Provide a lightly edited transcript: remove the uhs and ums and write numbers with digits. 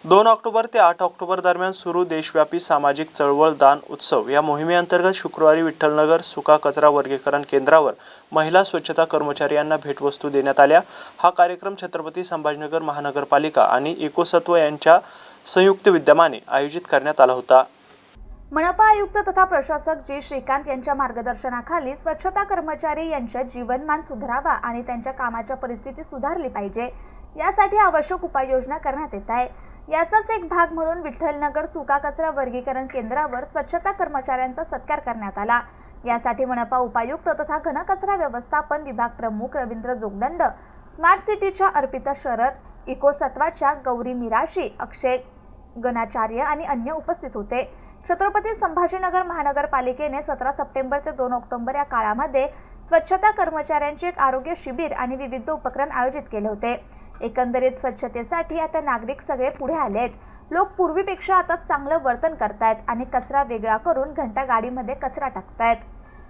2 October ते 8 October दरम्यान सुरू देशव्यापी सामाजिक चळवळ दान उत्सव या मोहिमेअंतर्गत शुक्रवारी विठ्ठलनगर सुका कचरा वर्गीकरण केंद्रावर महिला स्वच्छता कर्मचारी यांना भेटवस्तू देण्यात आल्या। हा कार्यक्रम छत्रपती संभाजीनगर महानगरपालिका आणि इकोसत्व यांच्या संयुक्त विद्यमाने आयोजित करण्यात आला होता। मनपा आयुक्त तथा प्रशासक जी श्रीकांत यांच्या मार्गदर्शनाखाली स्वच्छता कर्मचारी यांचे जीवनमान सुधारावा आणि त्यांच्या कामाची परिस्थिती सुधारली पाहिजे यासाठी आवश्यक उपाययोजना करण्यात येत आहे। याचाच एक भाग म्हणून विठ्ठलनगर सुका कचरा वर्गीकरण केंद्रावर स्वच्छता कर्मचाऱ्यांचा सत्कार करण्यात आला। यासाठी मनपा उपायुक्त तथा घनकचरा व्यवस्थापन विभाग प्रमुख रवींद्र जोगदंड, स्मार्ट सिटीच्या अर्पिता शरद, इकोसत्वाच्या गौरी मिराशी, अक्षय गणाचार्य आणि अन्य उपस्थित होते। छत्रपती संभाजीनगर महानगरपालिकेने 17 सप्टेंबर ते 2 ऑक्टोबर या काळामध्ये स्वच्छता कर्मचाऱ्यांचे एक आरोग्य शिबिर आणि विविध उपक्रम आयोजित केले होते। एकंदरीत स्वच्छतेसाठी आता नागरिक सगळे पुढे आलेत। लोक पूर्वीपेक्षा आता चांगलं वर्तन करतायत आणि कचरा वेगळा करून घंटा गाडीमध्ये कचरा टाकतायत।